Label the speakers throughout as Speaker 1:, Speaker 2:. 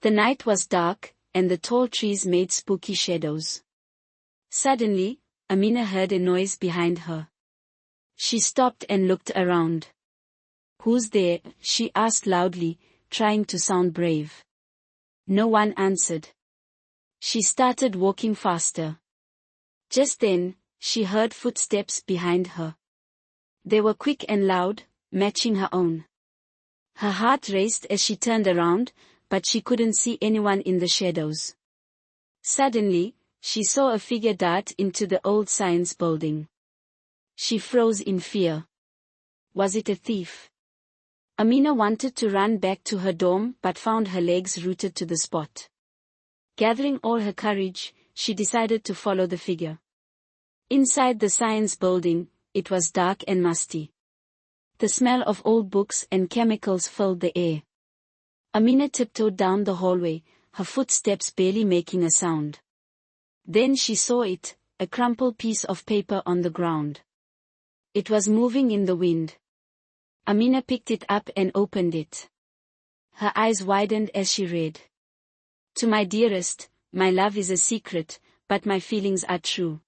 Speaker 1: The night was dark, and the tall trees made spooky shadows. Suddenly, Amina heard a noise behind her. She stopped and looked around. "Who's there?" she asked loudly, trying to sound brave. No one answered. She started walking faster. Just then, she heard footsteps behind her. They were quick and loud, matching her own. Her heart raced as she turned around, but she couldn't see anyone in the shadows. Suddenly, she saw a figure dart into the old science building. She froze in fear. Was it a thief? Amina wanted to run back to her dorm but found her legs rooted to the spot. Gathering all her courage, she decided to follow the figure. Inside the science building, it was dark and musty. The smell of old books and chemicals filled the air. Amina tiptoed down the hallway, her footsteps barely making a sound. Then she saw it, a crumpled piece of paper on the ground. It was moving in the wind. Amina picked it up and opened it. Her eyes widened as she read. "To my dearest, my love is a secret, but my feelings are true.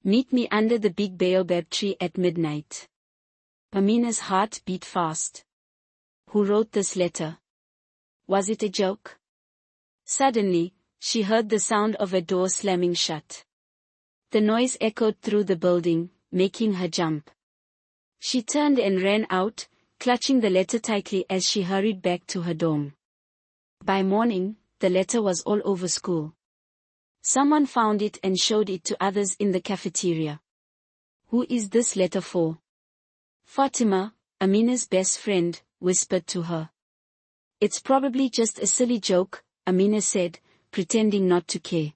Speaker 1: Meet me under the big baobab tree at midnight." Amina's heart beat fast. Who wrote this letter? Was it a joke? Suddenly, she heard the sound of a door slamming shut. The noise echoed through the building, making her jump. She turned and ran out, clutching the letter tightly as she hurried back to her dorm. By morning, the letter was all over school. Someone found it and showed it to others in the cafeteria. "Who is this letter for?" Fatima, Amina's best friend, whispered to her. "It's probably just a silly joke," Amina said, pretending not to care.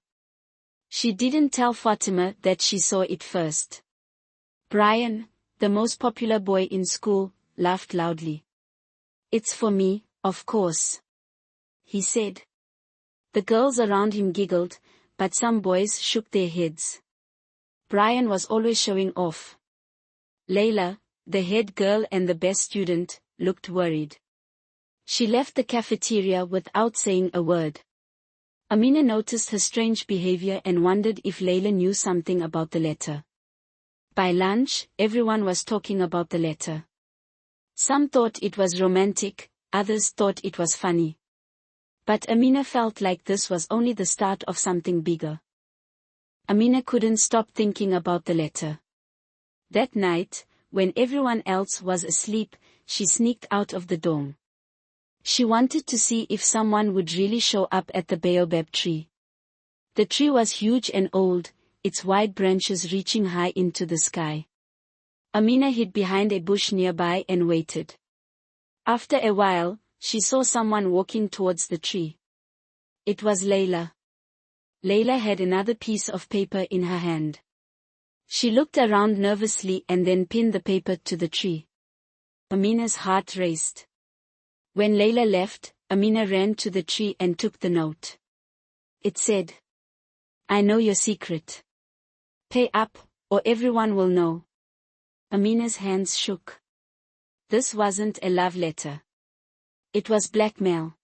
Speaker 1: She didn't tell Fatima that she saw it first. Brian, the most popular boy in school, laughed loudly. "It's for me, of course," he said. The girls around him giggled, but some boys shook their heads. Brian was always showing off. Layla, the head girl and the best student, looked worried. She left the cafeteria without saying a word. Amina noticed her strange behavior and wondered if Layla knew something about the letter. By lunch, everyone was talking about the letter. Some thought it was romantic, others thought it was funny. But Amina felt like this was only the start of something bigger. Amina couldn't stop thinking about the letter. That night, when everyone else was asleep, she sneaked out of the dorm. She wanted to see if someone would really show up at the baobab tree. The tree was huge and old, its wide branches reaching high into the sky. Amina hid behind a bush nearby and waited. After a while, she saw someone walking towards the tree. It was Layla. Layla had another piece of paper in her hand. She looked around nervously and then pinned the paper to the tree. Amina's heart raced. When Layla left, Amina ran to the tree and took the note. It said, "I know your secret. Pay up, or everyone will know." Amina's hands shook. This wasn't a love letter. It was blackmail.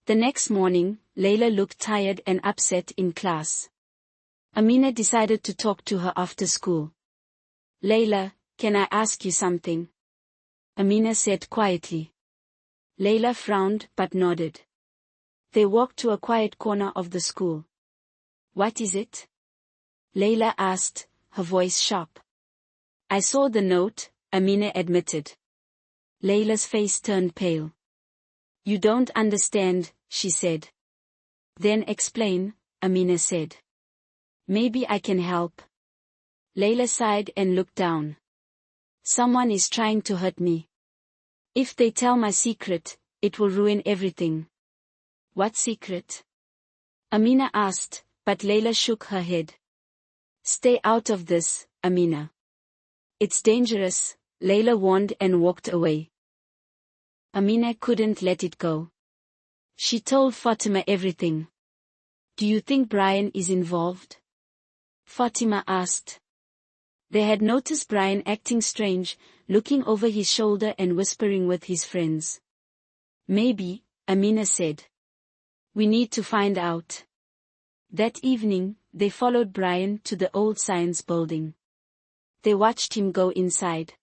Speaker 1: The next morning, Layla looked tired and upset in class. Amina decided to talk to her after school. "Layla, can I ask you something?" Amina said quietly. Layla frowned but nodded. They walked to a quiet corner of the school. "What is it?" Layla asked, her voice sharp. "I saw the note," Amina admitted. Layla's face turned pale. "You don't understand," she said. "Then explain," Amina said. "Maybe I can help." Layla sighed and looked down. "Someone is trying to hurt me. If they tell my secret, it will ruin everything." "What secret?" Amina asked, but Layla shook her head. "Stay out of this, Amina. It's dangerous," Layla warned and walked away. Amina couldn't let it go. She told Fatima everything. "Do you think Brian is involved?" Fatima asked. They had noticed Brian acting strange, looking over his shoulder and whispering with his friends. "Maybe," Amina said. We need to find out. That evening, they followed Brian to the old science building. They watched him go inside.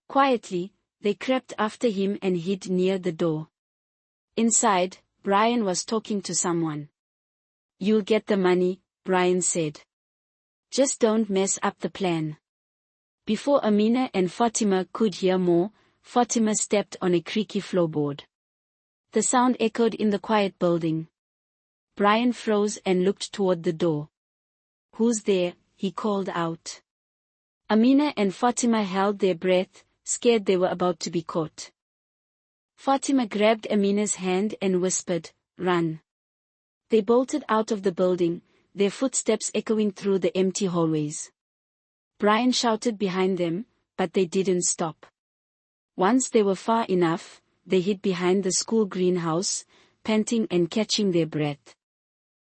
Speaker 1: Quietly, they crept after him and hid near the door. Inside, Brian was talking to someone. "You'll get the money," Brian said. "Just don't mess up the plan." Before Amina and Fatima could hear more, Fatima stepped on a creaky floorboard. The sound echoed in the quiet building. Brian froze and looked toward the door. "Who's there?" he called out. Amina and Fatima held their breath, scared they were about to be caught. Fatima grabbed Amina's hand and whispered, "Run." They bolted out of the building, their footsteps echoing through the empty hallways. Brian shouted behind them, but they didn't stop. Once they were far enough, they hid behind the school greenhouse, panting and catching their breath.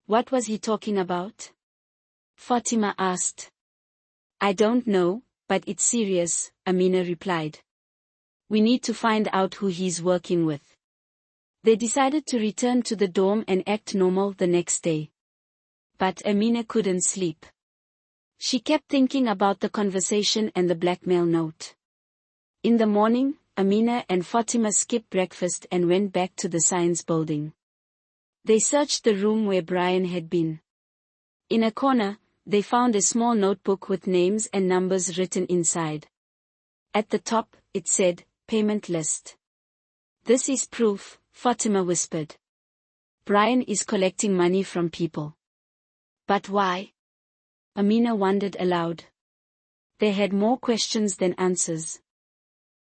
Speaker 1: "What was he talking about?" Fatima asked. "I don't know, but it's serious," Amina replied. "We need to find out who he's working with." They decided to return to the dorm and act normal the next day. But Amina couldn't sleep. She kept thinking about the conversation and the blackmail note. In the morning, Amina and Fatima skipped breakfast and went back to the science building. They searched the room where Brian had been. In a corner, they found a small notebook with names and numbers written inside. At the top, it said, "Payment list." "This is proof," Fatima whispered. "Brian is collecting money from people." "But why?" Amina wondered aloud. They had more questions than answers.